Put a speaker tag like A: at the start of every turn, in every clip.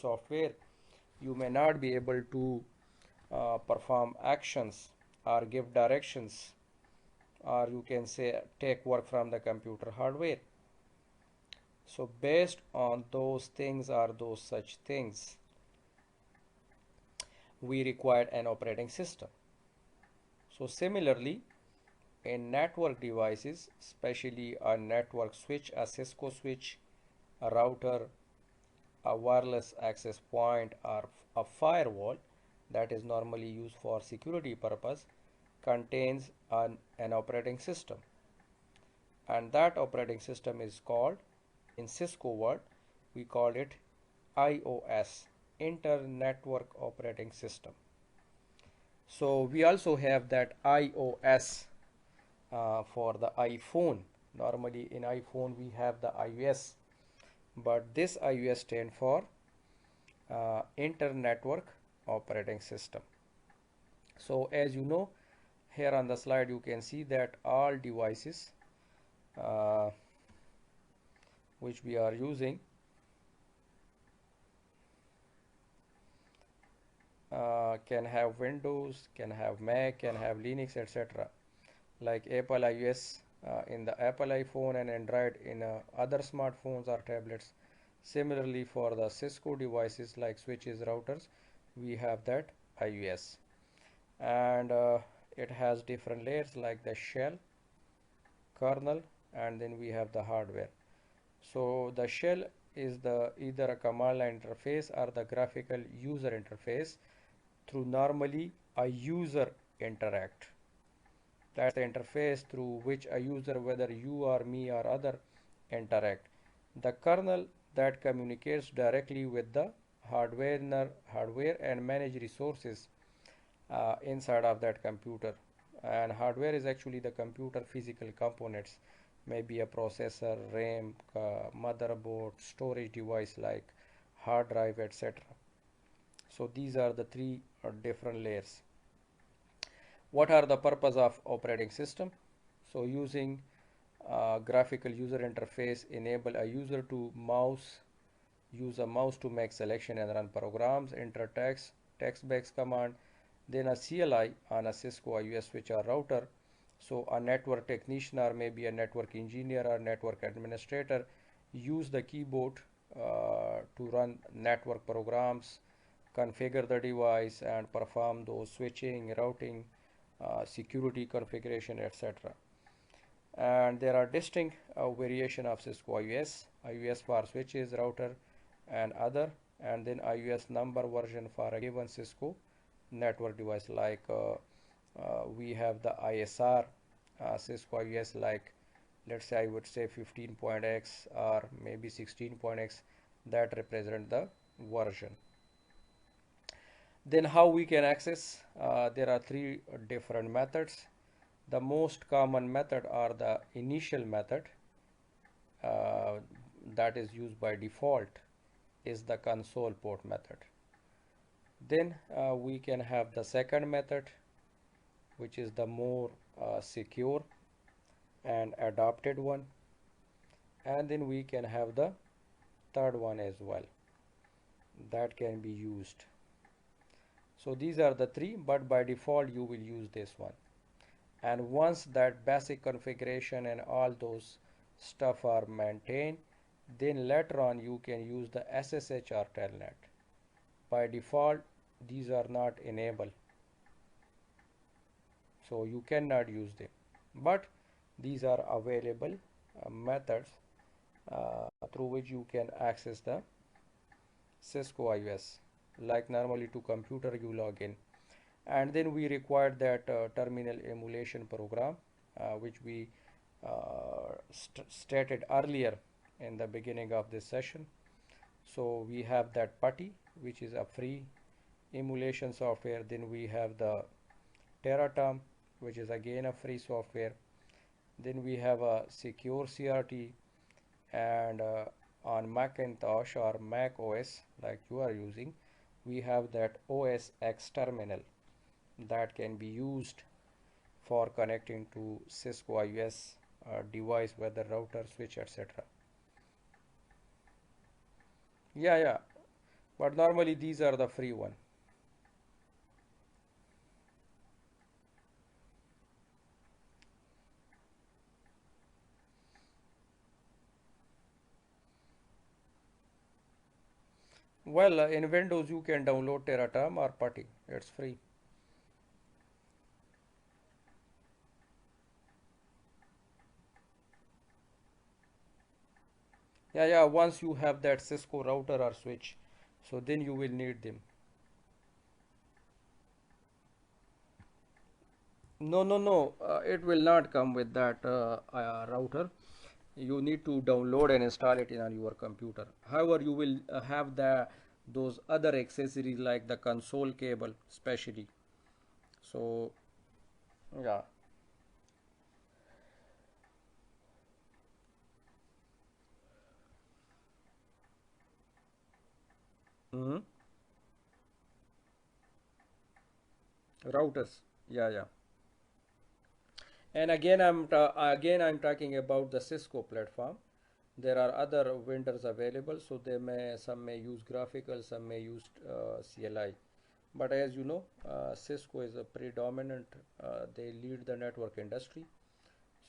A: software, you may not be able to perform actions or give directions, or you can say take work from the computer hardware. So based on those things or those such things, we required an operating system. So similarly, in network devices, especially a network switch, a Cisco switch, a router, a wireless access point, or a firewall that is normally used for security purpose, contains an operating system, and that operating system is called, in Cisco world, we call it IOS, Inter-Network Operating System. So we also have that iOS for the iPhone. Normally in iPhone we have the iOS, but this iOS stands for Inter-Network Operating System. So as you know, here on the slide you can see that all devices which we are using can have Windows, can have Mac, can have Linux, etc. Like Apple iOS in the Apple iPhone and Android in other smartphones or tablets. Similarly, for the Cisco devices like switches, routers, we have that iOS, and it has different layers like the shell, kernel, and then we have the hardware. So the shell is the either a command line interface or the graphical user interface through normally a user interact. That's the interface through which a user, whether you or me or other, interact. The kernel that communicates directly with the hardware and manage resources inside of that computer. And hardware is actually the computer physical components, maybe a processor, RAM, motherboard, storage device like hard drive, etc. So these are the three different layers. What are the purpose of operating system? So using graphical user interface enable a user to use a mouse to make selection and run programs, enter text-based command, then a CLI on a Cisco IOS switch or router. So a network technician or maybe a network engineer or network administrator use the keyboard to run network programs, configure the device, and perform those switching, routing, security configuration, etc. And there are distinct variation of Cisco IOS, IOS for switches, router, and other, and then IOS number version for a given Cisco network device. Like we have the ISR Cisco IOS, like let's say I would say 15.x or maybe 16.x, that represent the version. Then how we can access? There are three different methods. The most common method or the initial method that is used by default is the console port method. Then we can have the second method, which is the more secure and adopted one, and then we can have the third one as well that can be used. So these are the three, but by default you will use this one. And once that basic configuration and all those stuff are maintained, then later on you can use the SSH or telnet. By default these are not enabled, so you cannot use them, but these are available methods through which you can access the Cisco IOS. Like normally to computer you log in, and then we required that terminal emulation program which we stated earlier in the beginning of this session. So we have that PuTTY, which is a free emulation software. Then we have the Teraterm, which is again a free software. Then we have a secure CRT, and on Macintosh or Mac OS like you are using, we have that OS X terminal that can be used for connecting to Cisco IOS device, whether router, switch, etc. Yeah, but normally these are the free one. Well, in Windows you can download Terraterm or Putty. It's free. Yeah, yeah. Once you have that Cisco router or switch, so then you will need them. No, no, no. It will not come with that router. You need to download and install it in on your computer. However, you will have the those other accessories like the console cable, especially. So yeah. Hmm. Routers. Yeah, yeah. And again I'm talking about the Cisco platform. There are other vendors available, so they may some may use graphical, some may use CLI. But as you know, Cisco is a predominant. They lead the network industry,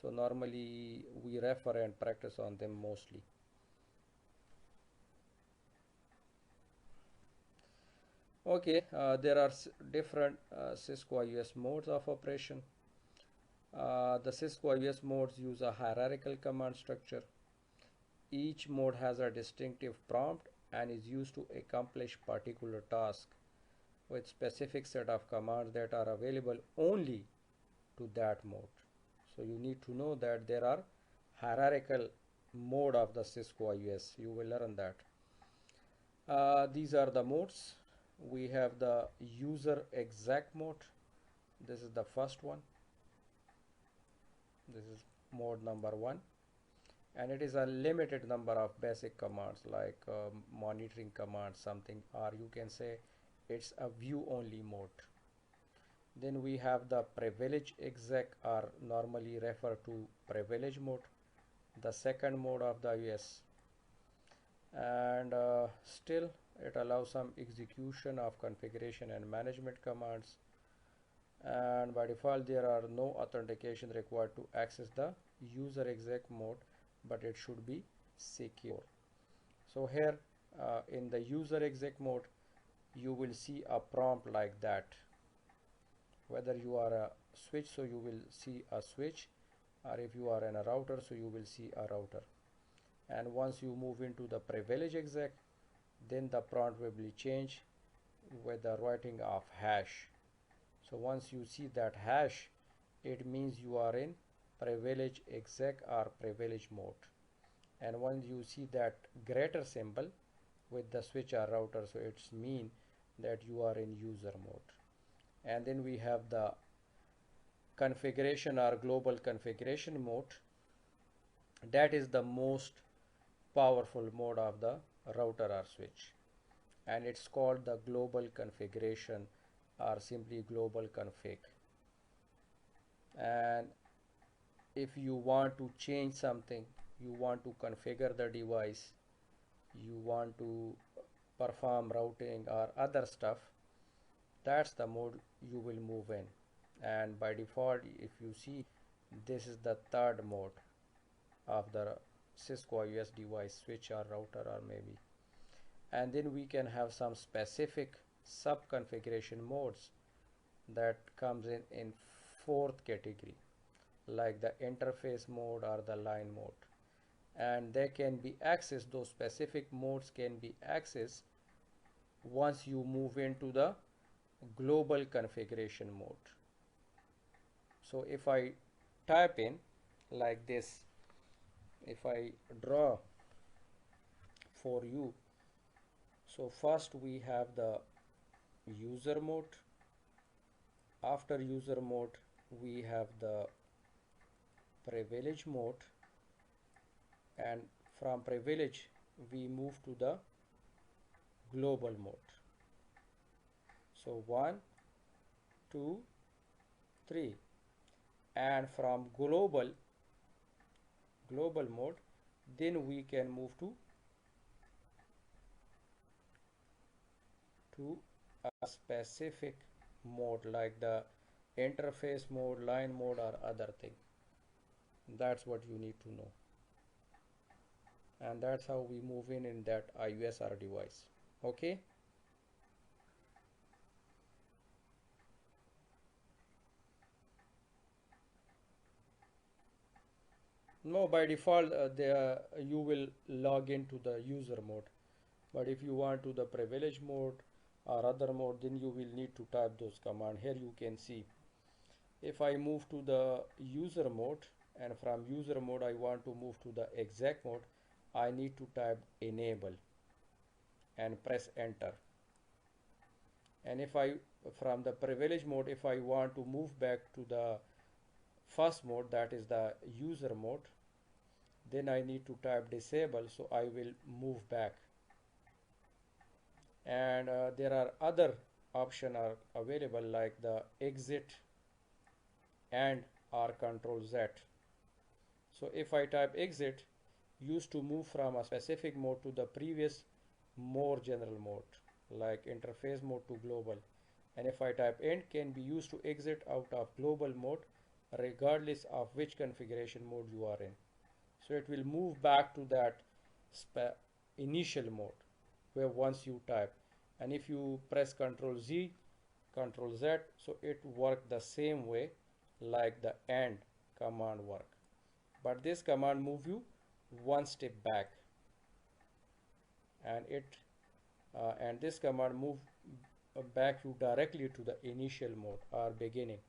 A: so normally we refer and practice on them mostly. Okay, there are different Cisco IOS modes of operation. The Cisco IOS modes use a hierarchical command structure. Each mode has a distinctive prompt and is used to accomplish particular task with specific set of commands that are available only to that mode. So you need to know that there are hierarchical mode of the Cisco IOS. You will learn that. These are the modes. We have the user exec mode. This is the first one. This is mode number one. And it is a limited number of basic commands like monitoring commands, something, or you can say it's a view only mode. Then we have the privilege exec, or normally refer to privilege mode, the second mode of the IOS. And still it allows some execution of configuration and management commands, and by default there are no authentication required to access the user exec mode, but it should be secure. So here in the user exec mode you will see a prompt like that. Whether you are a switch, so you will see a switch, or if you are in a router, so you will see a router. And once you move into the privilege exec, then the prompt will be changed with the writing of hash. So once you see that hash, it means you are in privilege exec or privilege mode. And once you see that greater symbol with the switch or router, so it's mean that you are in user mode. And then we have the configuration or global configuration mode. That is the most powerful mode of the router or switch, and it's called the global configuration or simply global config. And if you want to change something, you want to configure the device, you want to perform routing or other stuff, that's the mode you will move in. And by default, if you see, this is the third mode of the Cisco IOS device, switch or router or maybe. And then we can have some specific sub configuration modes that comes in fourth category, like the interface mode or the line mode. And they can be accessed, those specific modes can be accessed once you move into the global configuration mode. So if I type in like this, if I draw for you, so first we have the user mode. After user mode we have the privilege mode, and from privilege we move to the global mode. So 1, 2, 3, and from global mode then we can move to to a specific mode like the interface mode, line mode, or other thing. That's what you need to know. And that's how we move in that iOS or device. Okay. No, by default, you will log into the user mode. But if you want to the privilege mode or other mode, then you will need to type those commands. Here you can see if I move to the user mode, and from user mode I want to move to the exec mode, I need to type enable and press enter. And if I from the privilege mode, if I want to move back to the first mode, that is the user mode, then I need to type disable, so I will move back. And there are other options are available like the exit and or control Z. So if I type exit, used to move from a specific mode to the previous more general mode like interface mode to global. And if I type end, can be used to exit out of global mode regardless of which configuration mode you are in. So it will move back to that initial mode where once you type. And if you press Ctrl Z, Ctrl Z, so it work the same way like the end command work. But this command move you one step back, and this command move back you directly to the initial mode or beginning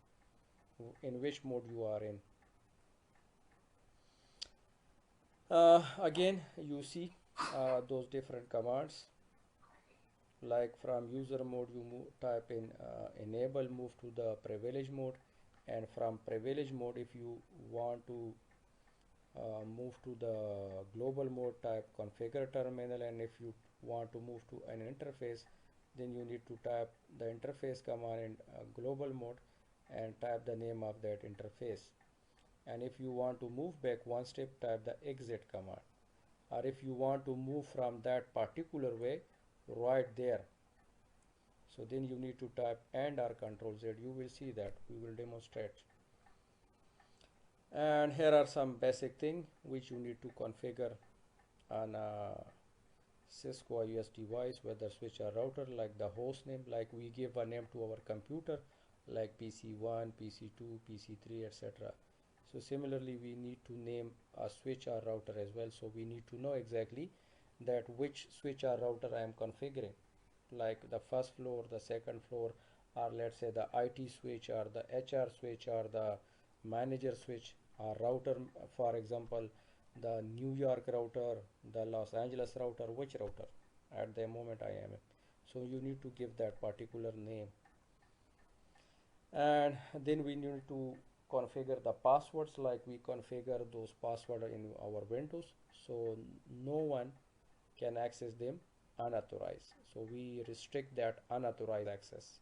A: in which mode you are in. Again you see those different commands, like from user mode you type in enable, move to the privilege mode, and from privilege mode if you want to move to the global mode, type configure terminal, and if you want to move to an interface, then you need to type the interface command in global mode and type the name of that interface. And if you want to move back one step, type the exit command. Or if you want to move from that particular way, right there, so then you need to type and or control Z. You will see that we will demonstrate. And here are some basic things which you need to configure on a Cisco IOS device, whether switch or router, like the host name, like we give a name to our computer like PC1, PC2, PC3, etc. So similarly we need to name a switch or router as well, so we need to know exactly that which switch or router I am configuring, like the first floor, the second floor, or let's say the IT switch or the HR switch or the manager switch or router, for example the New York router, the Los Angeles router, which router at the moment I am in. So you need to give that particular name. And then we need to configure the passwords, like we configure those passwords in our Windows, so no one can access them unauthorized. So we restrict that unauthorized access,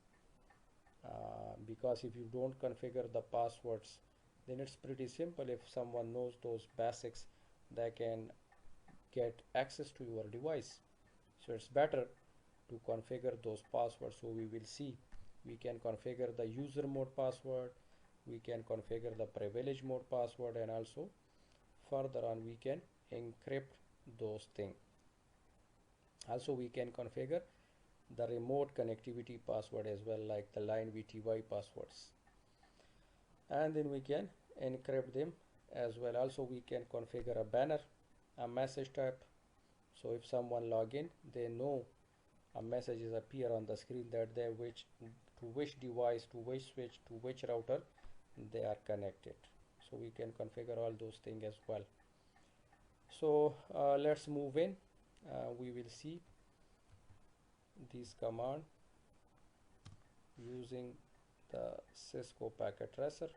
A: because if you don't configure the passwords, then it's pretty simple. If someone knows those basics, they can get access to your device. So it's better to configure those passwords. So we will see, we can configure the user mode password, we can configure the privilege mode password, and also further on we can encrypt those things. Also we can configure the remote connectivity password as well, like the line VTY passwords, and then we can encrypt them as well. Also we can configure a banner, a message type, so if someone log in, they know a messages appear on the screen that they to which device, to which switch, to which router they are connected. So we can configure all those things as well. So let's move in. We will see this command using the Cisco packet tracer.